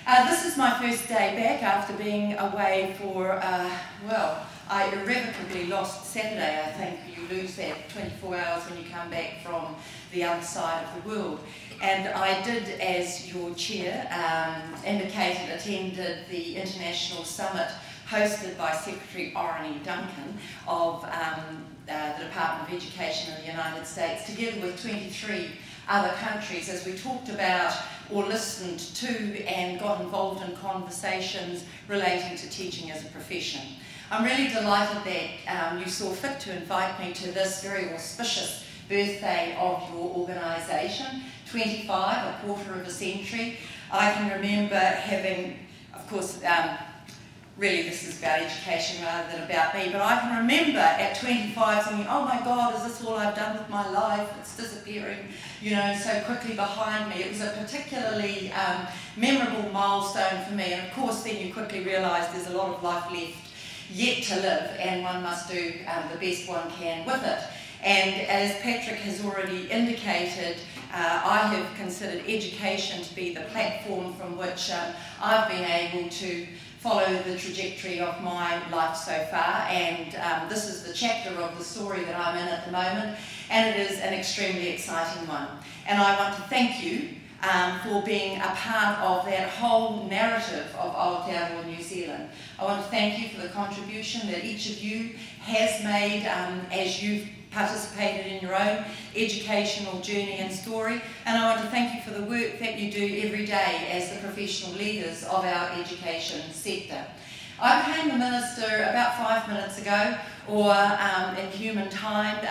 This is my first day back after being away for, well, I irrevocably lost Saturday. I think you lose that 24 hours when you come back from the other side of the world. And I did, as your chair indicated, attended the International Summit hosted by Secretary Orrin Duncan of the Department of Education in the United States, together with 23 other countries, as we talked about or listened to and got involved in conversations relating to teaching as a profession. I'm really delighted that you saw fit to invite me to this very auspicious birthday of your organisation, 25, a quarter of a century. I can remember having, of course, really this is about education rather than about me, but I can remember at 25 thinking, oh my God, is this all I've done with my life? It's disappearing, you know, so quickly behind me. It was a particularly memorable milestone for me, and of course then you quickly realise there's a lot of life left yet to live, and one must do the best one can with it. And as Patrick has already indicated, I have considered education to be the platform from which I've been able to follow the trajectory of my life so far, and this is the chapter of the story that I'm in at the moment, and it is an extremely exciting one. And I want to thank you for being a part of that whole narrative of Aotearoa New Zealand. I want to thank you for the contribution that each of you has made as you've participated in your own educational journey and story, and I want to thank you for the work that you do every day as the professional leaders of our education sector. I became the Minister about 5 minutes ago, or in human time,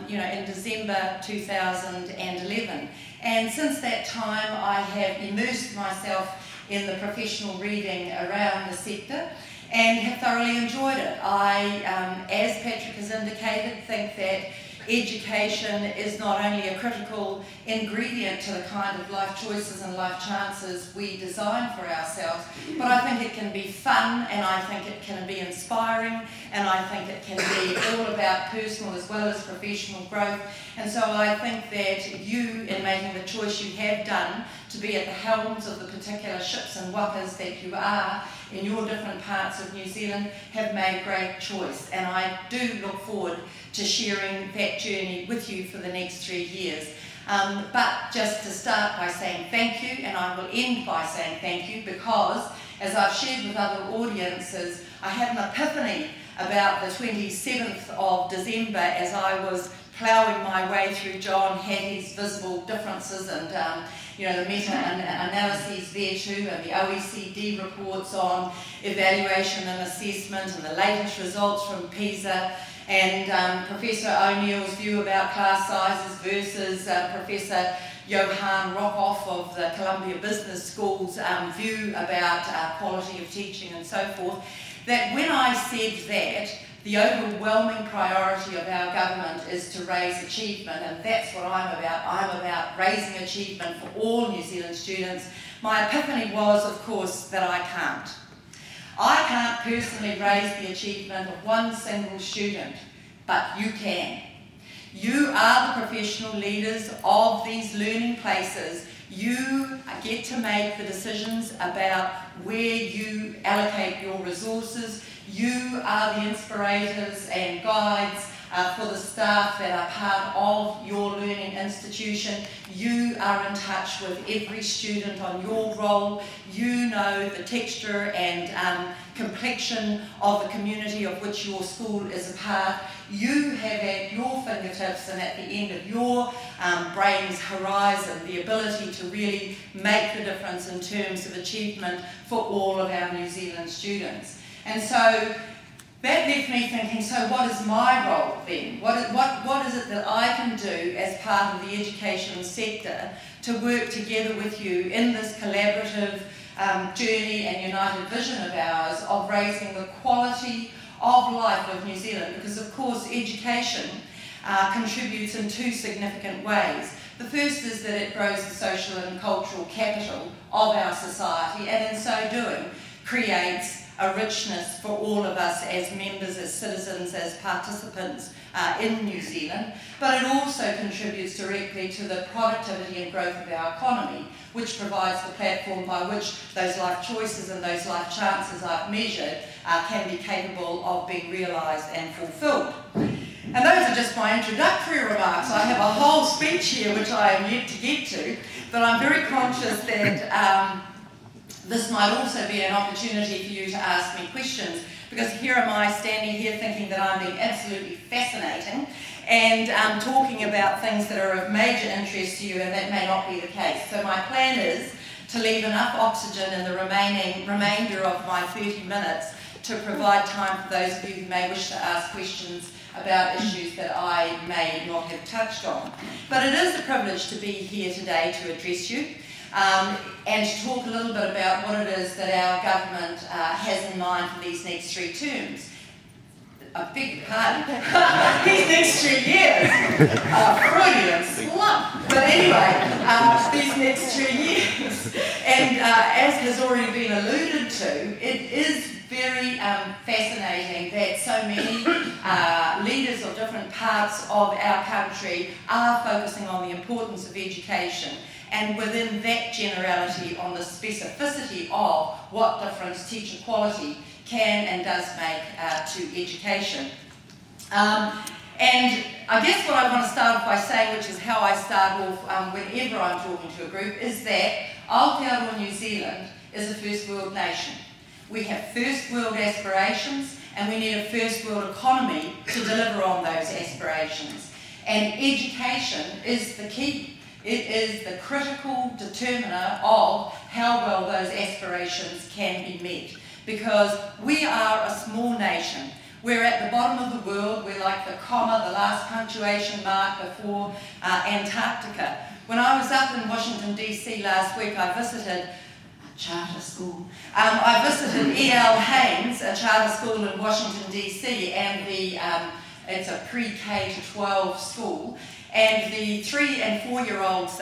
you know, in December 2011. And since that time I have immersed myself in the professional reading around the sector and have thoroughly enjoyed it. I, as Patrick has indicated, think that education is not only a critical ingredient to the kind of life choices and life chances we design for ourselves, but I think it can be fun, and I think it can be inspiring, and I think it can be all about personal as well as professional growth. And so I think that you, in making the choice you have done to be at the helms of the particular ships and wakas that you are in your different parts of New Zealand, have made a great choice. And I do look forward to sharing that journey with you for the next 3 years. But just to start by saying thank you, and I will end by saying thank you, because as I've shared with other audiences, I had an epiphany about the 27th of December as I was ploughing my way through John Hattie's visible differences and you know, the meta-analyses there too, and the OECD reports on evaluation and assessment, and the latest results from PISA, and Professor O'Neill's view about class sizes versus Professor Johan Rockoff of the Columbia Business School's view about quality of teaching and so forth, that when I said that the overwhelming priority of our government is to raise achievement, and that's what I'm about. I'm about raising achievement for all New Zealand students. My epiphany was, of course, that I can't. I can't personally raise the achievement of one single student, but you can. You are the professional leaders of these learning places. You get to make the decisions about where you allocate your resources. You are the inspirators and guides for the staff that are part of your learning institution. You are in touch with every student on your role. You know the texture and complexion of the community of which your school is a part. You have at your fingertips and at the end of your brain's horizon the ability to really make the difference in terms of achievement for all of our New Zealand students. And so that left me thinking, so what is my role then? What is it that I can do as part of the education sector to work together with you in this collaborative journey and united vision of ours of raising the quality of life of New Zealand? Because of course education contributes in two significant ways. The first is that it grows the social and cultural capital of our society, and in so doing creates a richness for all of us as members, as citizens, as participants in New Zealand, but it also contributes directly to the productivity and growth of our economy, which provides the platform by which those life choices and those life chances I've measured can be capable of being realised and fulfilled. And those are just my introductory remarks. I have a whole speech here which I am yet to get to, but I'm very conscious that this might also be an opportunity for you to ask me questions, because here am I standing here thinking that I'm being absolutely fascinating and talking about things that are of major interest to you, and that may not be the case. So my plan is to leave enough oxygen in the remainder of my 30 minutes to provide time for those of you who may wish to ask questions about issues that I may not have touched on. But it is a privilege to be here today to address you and to talk a little bit about what it is that our government has in mind for these next 3 terms. I beg your pardon, these next 3 years, Freudian slump. But anyway, these next 3 years, and as has already been alluded to, it is very fascinating that so many leaders of different parts of our country are focusing on the importance of education, and within that generality on the specificity of what difference teacher quality can and does make to education. And I guess what I want to start off by saying, which is how I start off whenever I'm talking to a group, is that Aotearoa New Zealand is a first world nation. We have first world aspirations, and we need a first world economy to deliver on those aspirations. And education is the key. It is the critical determiner of how well those aspirations can be met. Because we are a small nation. We're at the bottom of the world. We're like the comma, the last punctuation mark before Antarctica. When I was up in Washington, DC last week, I visited charter school. I visited E.L. Haynes, a charter school in Washington DC, and it's a pre-K to 12 school. And the 3- and 4-year-olds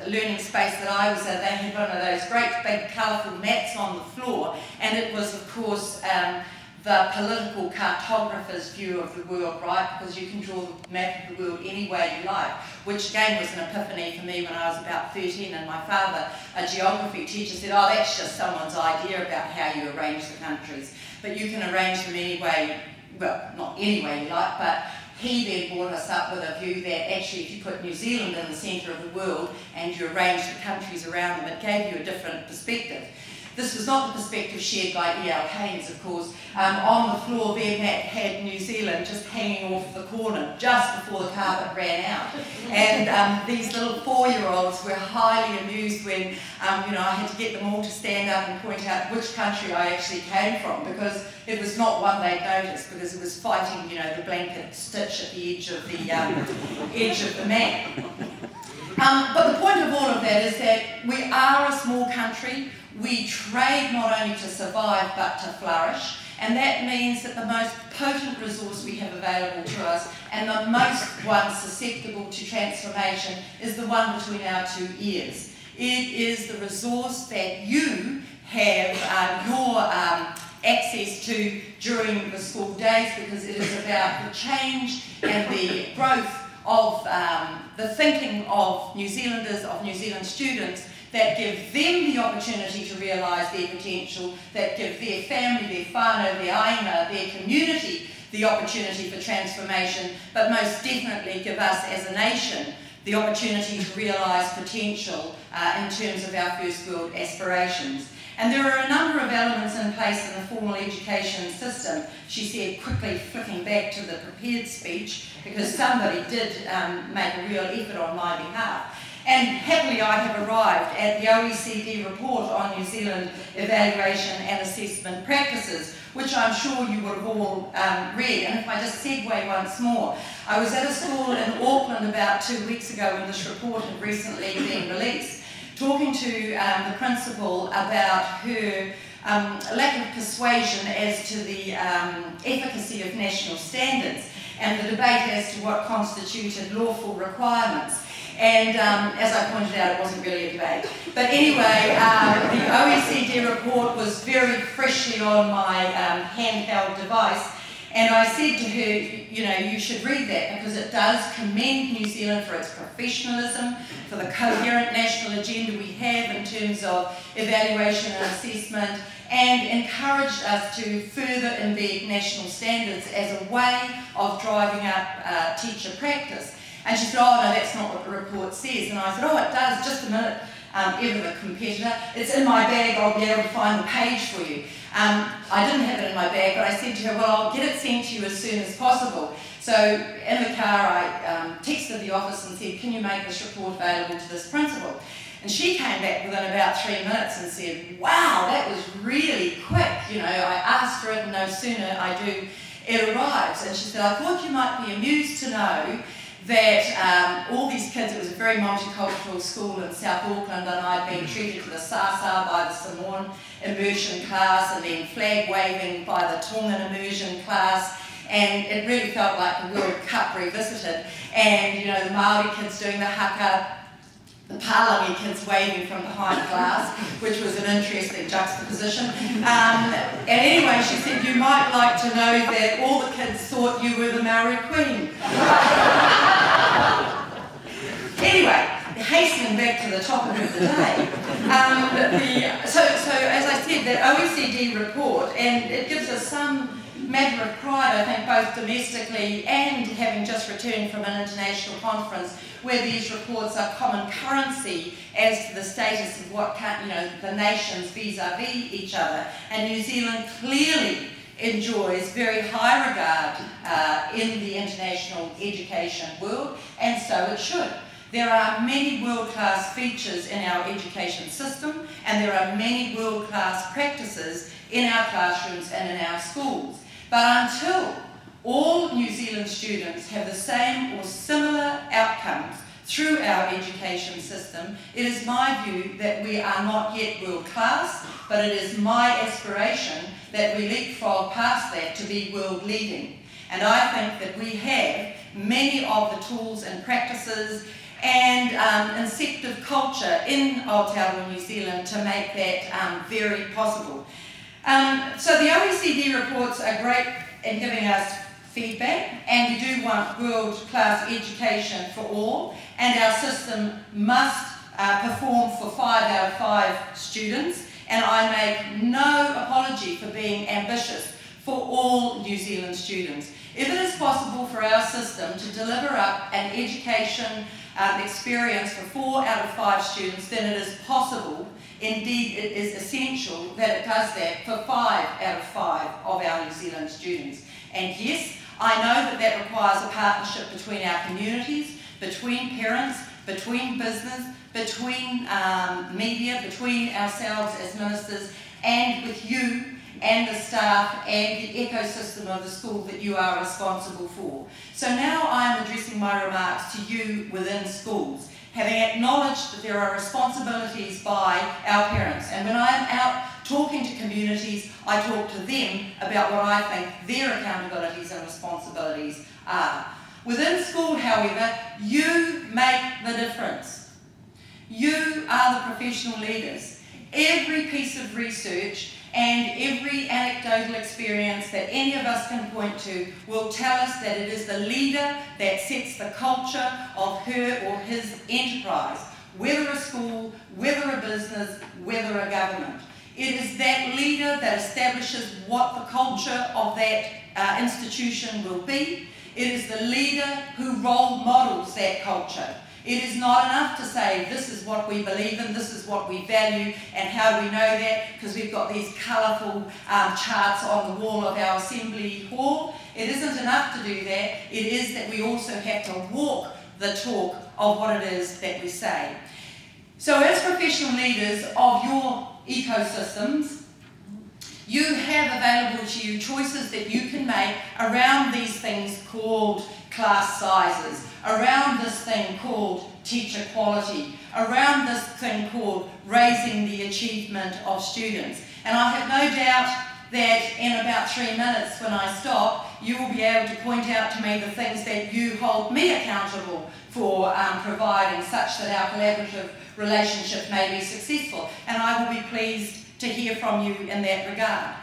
learning space that I was at, they had one of those great big colourful mats on the floor, and it was, of course, the political cartographer's view of the world, right? Because you can draw the map of the world any way you like, which again was an epiphany for me when I was about 13, and my father, a geography teacher, said, oh, that's just someone's idea about how you arrange the countries, but you can arrange them any way, well, not any way you like, but he then brought us up with a view that actually if you put New Zealand in the centre of the world and you arrange the countries around them, it gave you a different perspective. This was not the perspective shared by E.L. Haynes, of course. On the floor, their mat had New Zealand just hanging off the corner just before the carpet ran out. And these little 4-year-olds were highly amused when you know, I had to get them all to stand up and point out which country I actually came from, because it was not one they'd noticed, because it was fighting, you know, the blanket stitch at the edge of the mat. But the point of all of that is that we are a small country. We trade not only to survive but to flourish, and that means that the most potent resource we have available to us and the most one susceptible to transformation is the one between our 2 ears. It is the resource that you have your access to during the school days, because it is about the change and the growth of the thinking of New Zealanders, of New Zealand students, that give them the opportunity to realise their potential, that give their family, their whānau, their aina, their community the opportunity for transformation, but most definitely give us as a nation the opportunity to realise potential in terms of our first world aspirations. And there are a number of elements in place in the formal education system, she said, quickly flicking back to the prepared speech, because somebody did make a real effort on my behalf. And happily I have arrived at the OECD report on New Zealand evaluation and assessment practices, which I'm sure you would have all read. And if I just segue once more, I was at a school in Auckland about 2 weeks ago when this report had recently been released, talking to the principal about her lack of persuasion as to the efficacy of national standards and the debate as to what constituted lawful requirements. And as I pointed out, it wasn't really a debate. But anyway, the OECD report was very freshly on my handheld device. And I said to her, you know, you should read that because it does commend New Zealand for its professionalism, for the coherent national agenda we have in terms of evaluation and assessment, and encouraged us to further embed national standards as a way of driving up teacher practice. And she said, oh no, that's not what the report says. And I said, oh, it does, just a minute, ever the competitor. It's in my bag, I'll be able to find the page for you. I didn't have it in my bag, but I said to her, well, I'll get it sent to you as soon as possible. So in the car, I texted the office and said, can you make this report available to this principal? And she came back within about 3 minutes and said, wow, that was really quick. You know, I asked for it and no sooner I do, it arrives. And she said, I thought you might be amused to know that all these kids, it was a very multicultural school in South Auckland, and I'd been treated to the Sasa by the Samoan immersion class and then flag waving by the Tongan immersion class, and it really felt like the World Cup revisited. And you know, the Māori kids doing the haka, the Palangi kids waving from behind glass, which was an interesting juxtaposition. And anyway, she said, you might like to know that all the kids thought you were the Maori Queen. Anyway, hastening back to the topic of the day. So as I said, that OECD report, and it gives us some matter of pride, I think, both domestically and having just returned from an international conference where these reports are common currency as to the status of what, you know, the nations vis-a-vis each other. And New Zealand clearly enjoys very high regard in the international education world, and so it should. There are many world-class features in our education system, and there are many world-class practices in our classrooms and in our schools. But until all New Zealand students have the same or similar outcomes through our education system, it is my view that we are not yet world-class, but it is my aspiration that we leapfrog past that to be world-leading. And I think that we have many of the tools and practices and inceptive culture in Aotearoa, New Zealand to make that very possible. So the OECD reports are great in giving us feedback, and we do want world-class education for all, and our system must perform for 5 out of 5 students, and I make no apology for being ambitious for all New Zealand students. If it is possible for our system to deliver up an education experience for 4 out of 5 students, then it is possible, indeed it is essential, that it does that for 5 out of 5 of our New Zealand students. And yes, I know that that requires a partnership between our communities, between parents, between business, between media, between ourselves as ministers, and with you and the staff and the ecosystem of the school that you are responsible for. So now I am addressing my remarks to you within schools, having acknowledged that there are responsibilities by our parents. And when I am out talking to communities, I talk to them about what I think their accountabilities and responsibilities are. Within school, however, you make the difference. You are the professional leaders. Every piece of research and every anecdotal experience that any of us can point to will tell us that it is the leader that sets the culture of her or his enterprise, whether a school, whether a business, whether a government. It is that leader that establishes what the culture of that institution will be. It is the leader who role models that culture. It is not enough to say this is what we believe in, this is what we value, and how do we know that? Because we've got these colourful charts on the wall of our assembly hall. It isn't enough to do that. It is that we also have to walk the talk of what it is that we say. So as professional leaders of your ecosystems, you have available to you choices that you can make around these things called class sizes, around this thing called teacher quality, around this thing called raising the achievement of students. And I have no doubt that in about 3 minutes when I stop, you will be able to point out to me the things that you hold me accountable for providing, such that our collaborative relationship may be successful. And I will be pleased to hear from you in that regard.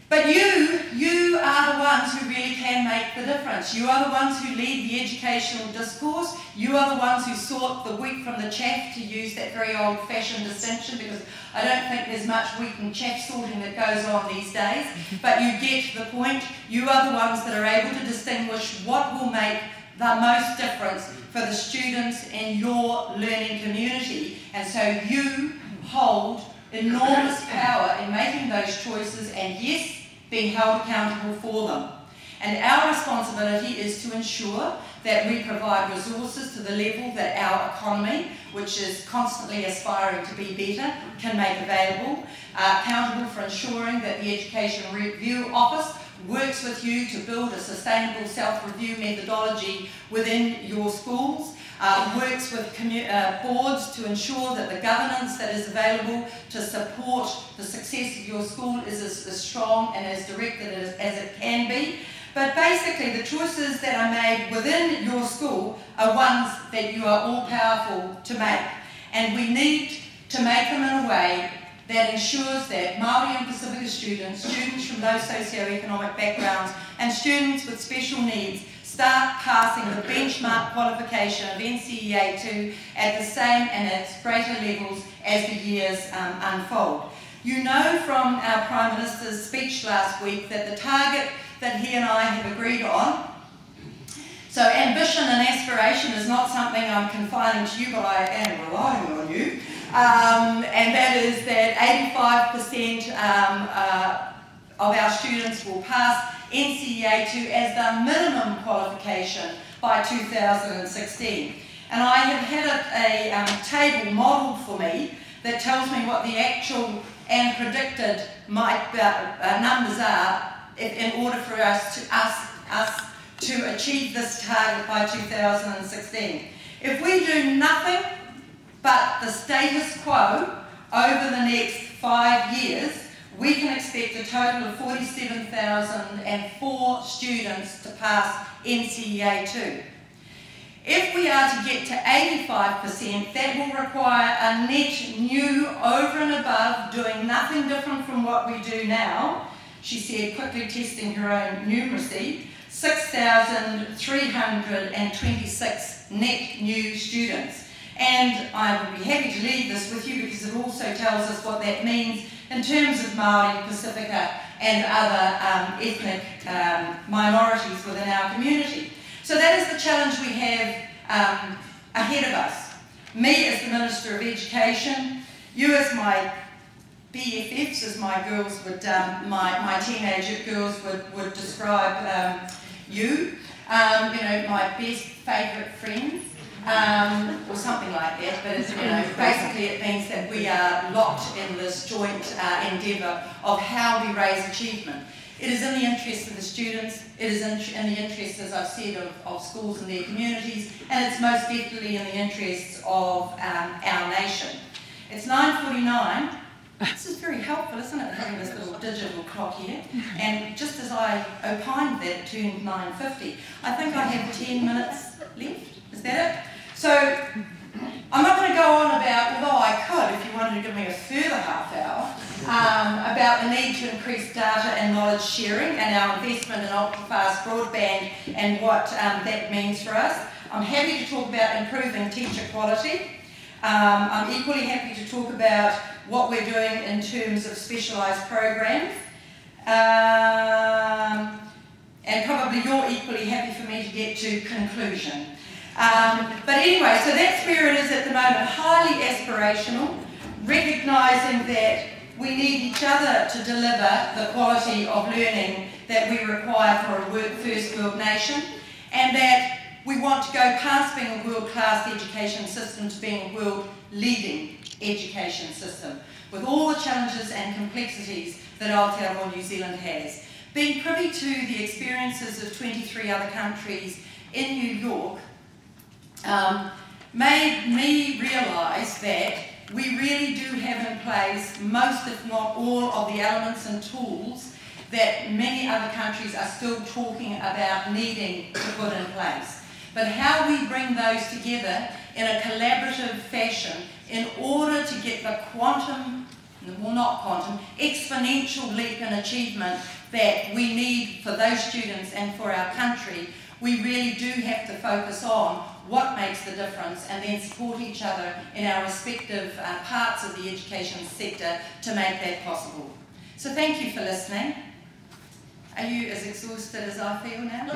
But you are the ones who really can make the difference. You are the ones who lead the educational discourse. You are the ones who sort the wheat from the chaff, to use that very old-fashioned distinction, because I don't think there's much wheat and chaff sorting that goes on these days. But you get the point. You are the ones that are able to distinguish what will make the most difference for the students in your learning community. And so you hold enormous power in making those choices, and yes, being held accountable for them. And our responsibility is to ensure that we provide resources to the level that our economy, which is constantly aspiring to be better, can make available. Accountable for ensuring that the Education Review Office works with you to build a sustainable self-review methodology within your schools. Works with boards to ensure that the governance that is available to support the success of your school is as strong and as directed as it can be. But basically, the choices that are made within your school are ones that you are all powerful to make. And we need to make them in a way that ensures that Māori and Pacifica students, students from those socio-economic backgrounds, and students with special needs start passing the benchmark qualification of NCEA 2 at the same and at greater levels as the years unfold. You know from our Prime Minister's speech last week that the target that he and I have agreed on, so ambition and aspiration is not something I'm confining to you, but I am relying on you, and that is that 85% of our students will pass NCEA 2 as the minimum qualification by 2016. And I have had a table modelled for me that tells me what the actual and predicted numbers are in order for us to achieve this target by 2016. If we do nothing but the status quo over the next 5 years, we can expect a total of 47,004 students to pass NCEA 2. If we are to get to 85%, that will require a net new, over and above, doing nothing different from what we do now, she said, quickly testing her own numeracy, 6,326 net new students. And I would be happy to leave this with you because it also tells us what that means in terms of Māori, Pacifica and other ethnic minorities within our community. So that is the challenge we have ahead of us. Me as the Minister of Education, you as my BFFs, as my girls would, my teenage girls would describe you, know, my best favourite friends. Or something like that, but it's, basically it means that we are locked in this joint endeavour of how we raise achievement. It is in the interest of the students, it is in the interest, as I've said, of schools and their communities, and it's most definitely in the interests of our nation. It's 9:49. This is very helpful, isn't it, having this little digital clock here? And just as I opined that it turned 9:50, I think I have 10 minutes left. Is that it? So, I'm not going to go on about, although I could if you wanted to give me a further half hour, about the need to increase data and knowledge sharing and our investment in ultra-fast broadband and what that means for us. I'm happy to talk about improving teacher quality. I'm equally happy to talk about what we're doing in terms of specialised programs. And probably you're equally happy for me to get to conclusion. But anyway, so that's where it is at the moment, highly aspirational, recognising that we need each other to deliver the quality of learning that we require for a first world nation, and that we want to go past being a world-class education system to being a world-leading education system, with all the challenges and complexities that Aotearoa New Zealand has. Being privy to the experiences of 23 other countries in New York made me realise that we really do have in place most, if not all, of the elements and tools that many other countries are still talking about needing to put in place. But how we bring those together in a collaborative fashion in order to get the quantum, well not quantum, exponential leap in achievement that we need for those students and for our country, we really do have to focus on what makes the difference and then support each other in our respective parts of the education sector to make that possible. So thank you for listening. Are you as exhausted as I feel now?